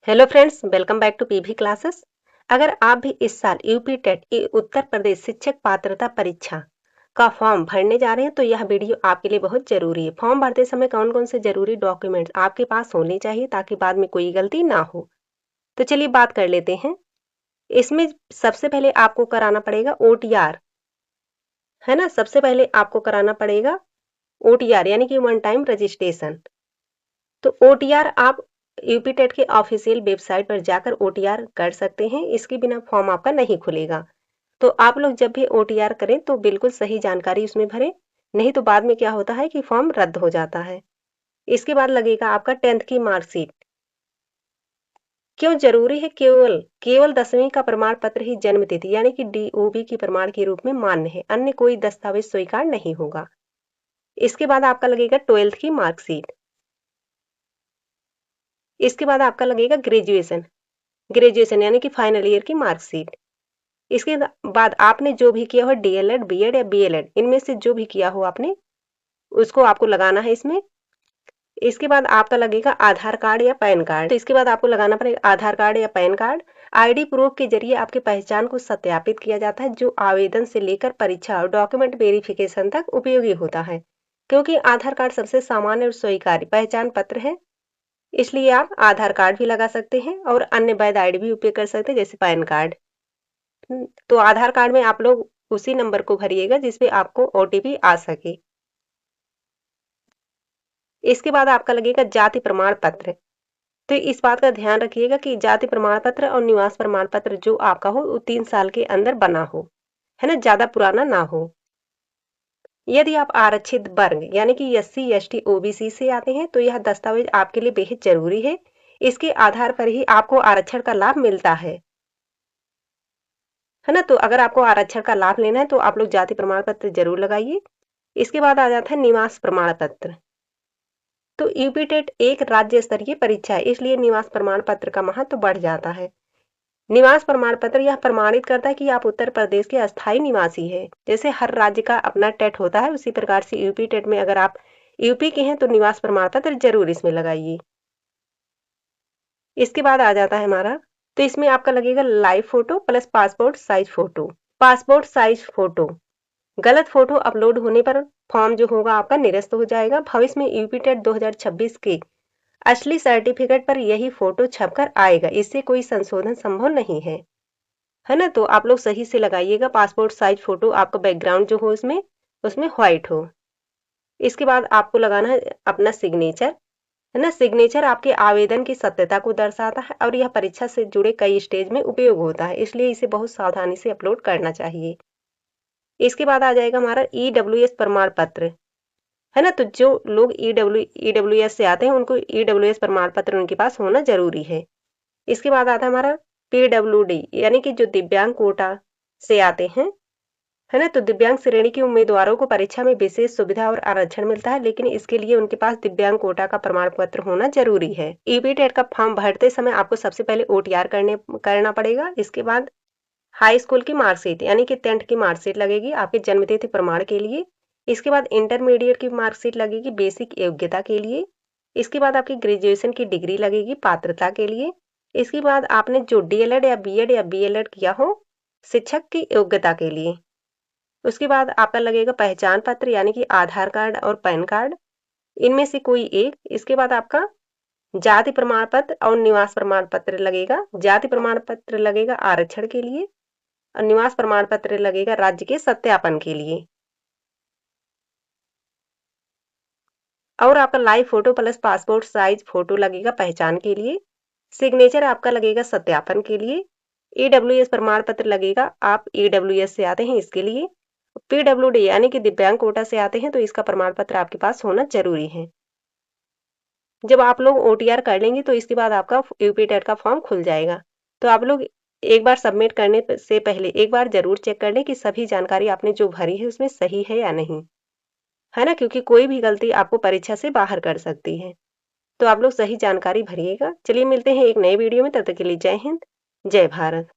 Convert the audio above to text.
Hello friends, welcome back to PV classes. अगर आप भी इस साल यूपी टेट उत्तर प्रदेश शिक्षक पात्रता परीक्षा का फॉर्म भरने जा रहे हैं तो यह वीडियो आपके लिए बहुत जरूरी है। फॉर्म भरते समय कौन कौन से जरूरी डॉक्यूमेंट्स आपके पास होने चाहिए ताकि बाद में कोई गलती ना हो। तो चलिए बात कर लेते हैं। इसमें सबसे पहले आपको कराना पड़ेगा ओटीआर, है ना। सबसे पहले आपको कराना पड़ेगा ओटीआर यानी कि वन टाइम रजिस्ट्रेशन। तो ओटीआर आप यूपी टेट के ऑफिशियल वेबसाइट पर जाकर ओटीआर कर सकते हैं। इसके बिना फॉर्म आपका नहीं खुलेगा। तो आप लोग जब भी ओटीआर करें तो बिल्कुल सही जानकारी उसमें भरें, नहीं तो बाद में क्या होता है कि फॉर्म रद्द हो जाता है। इसके बाद लगेगा आपका 10th की मार्कशीट। क्यों जरूरी है? केवल केवल 10वीं का प्रमाण पत्र ही जन्म तिथि यानी कि डीओबी के प्रमाण के रूप में मान्य है, अन्य कोई दस्तावेज स्वीकार नहीं होगा। इसके बाद आपका लगेगा 12th की मार्कशीट। इसके बाद आपका लगेगा ग्रेजुएशन ग्रेजुएशन यानी कि फाइनल ईयर की मार्कशीट। इसके बाद आपने जो भी किया हो डीएलएड, बीएड या बीएलएड, इनमें से जो भी किया हो आपने उसको आपको लगाना है इसमें। इसके बाद आपका लगेगा आधार कार्ड या पैन कार्ड। तो इसके बाद आपको लगाना पड़ेगा आधार कार्ड या पैन कार्ड। आईडी प्रूफ के जरिए आपकी पहचान को सत्यापित किया जाता है, जो आवेदन से लेकर परीक्षा और डॉक्यूमेंट वेरिफिकेशन तक उपयोगी होता है। क्योंकि आधार कार्ड सबसे सामान्य और स्वीकार्य पहचान पत्र है, इसलिए आप आधार कार्ड भी लगा सकते हैं और अन्य वैध आईडी भी उपयोग कर सकते हैं, जैसे पैन कार्ड। तो आधार कार्ड में आप लोग उसी नंबर को भरिएगा जिसपे आपको ओटीपी आ सके। इसके बाद आपका लगेगा जाति प्रमाण पत्र। तो इस बात का ध्यान रखिएगा कि जाति प्रमाण पत्र और निवास प्रमाण पत्र जो आपका हो वो 3 साल के अंदर बना हो, है ना, ज्यादा पुराना ना हो। यदि आप आरक्षित वर्ग यानी कि एससी, एसटी, ओबीसी से आते हैं तो यह दस्तावेज आपके लिए बेहद जरूरी है। इसके आधार पर ही आपको आरक्षण का लाभ मिलता है ना। तो अगर आपको आरक्षण का लाभ लेना है तो आप लोग जाति प्रमाण पत्र जरूर लगाइए। इसके बाद आ जाता है निवास प्रमाण पत्र। तो यूपी टेट एक राज्य स्तरीय परीक्षा है, इसलिए निवास प्रमाण पत्र का महत्व बढ़ जाता है। निवास प्रमाण पत्र यह प्रमाणित करता है कि आप उत्तर प्रदेश के अस्थायी निवासी हैं। जैसे हर राज्य का अपना टेट होता है, उसी प्रकार से यूपी टेट में अगर आप यूपी के हैं तो निवास प्रमाण पत्र जरूर इसमें लगाइए। इसके बाद आ जाता है हमारा, तो इसमें आपका लगेगा live photo plus passport size photo. Passport size photo, गलत फोटो अपलोड होने पर फॉर्म जो होगा आपका निरस्त हो जाएगा। भविष्य में यूपी टेट 2026 के असली सर्टिफिकेट पर यही फोटो छपकर आएगा, इससे कोई संशोधन संभव नहीं है ना। तो आप लोग सही से लगाइएगा। पासपोर्ट साइज फोटो आपका बैकग्राउंड जो हो उसमें उसमें व्हाइट हो। इसके बाद आपको लगाना है अपना सिग्नेचर, है ना। सिग्नेचर आपके आवेदन की सत्यता को दर्शाता है और यह परीक्षा से जुड़े कई स्टेज में उपयोग होता है, इसलिए इसे बहुत सावधानी से अपलोड करना चाहिए। इसके बाद आ जाएगा हमारा ईडब्ल्यूएस प्रमाण पत्र, है ना। तो जो लोग ईडब्ल्यूएस से आते हैं उनको ईडब्ल्यूएस प्रमाण पत्र उनके पास होना जरूरी है। इसके बाद आता है हमारा पीडब्ल्यूडी यानी कि जो दिव्यांग कोटा से आते हैं, है ना। तो दिव्यांग श्रेणी के उम्मीदवारों को परीक्षा में विशेष सुविधा और आरक्षण मिलता है, लेकिन इसके लिए उनके पास दिव्यांग कोटा का प्रमाण पत्र होना जरूरी है। ईपी टेट का फॉर्म भरते समय आपको सबसे पहले ओटीआर करना पड़ेगा। इसके बाद हाई स्कूल की मार्कशीट यानी कि 10th की मार्कशीट लगेगी आपके जन्मतिथि प्रमाण के लिए। इसके बाद इंटरमीडिएट की मार्कशीट लगेगी बेसिक योग्यता के लिए। इसके बाद आपकी ग्रेजुएशन की डिग्री लगेगी पात्रता के लिए। इसके बाद आपने जो डीएलएड या बीएलएड किया हो शिक्षक की योग्यता के लिए। उसके बाद आपका लगेगा पहचान पत्र यानी कि आधार कार्ड और पैन कार्ड, इनमें से कोई एक। इसके बाद आपका जाति प्रमाण पत्र और निवास प्रमाण पत्र लगेगा। जाति प्रमाण पत्र लगेगा आरक्षण के लिए और निवास प्रमाण पत्र लगेगा राज्य के सत्यापन के लिए। और आपका live photo plus passport size photo लगेगा पहचान के लिए। सिग्नेचर आपका लगेगा सत्यापन के लिए। ईडब्ल्यूएस प्रमाण पत्र लगेगा, आप ईडब्ल्यूएस से आते हैं इसके लिए। पीडब्ल्यूडी यानी कि दिव्यांग कोटा से आते हैं तो इसका प्रमाण पत्र आपके पास होना जरूरी है। जब आप लोग ओटीआर कर लेंगे तो इसके बाद आपका यूपी टेट का फॉर्म खुल जाएगा। तो आप लोग एक बार सबमिट करने से पहले एक बार जरूर चेक कर लें कि सभी जानकारी आपने जो भरी है उसमें सही है या नहीं, है ना, क्योंकि कोई भी गलती आपको परीक्षा से बाहर कर सकती है। तो आप लोग सही जानकारी भरिएगा। चलिए मिलते हैं एक नए वीडियो में, तब तक के लिए जय हिंद, जय भारत।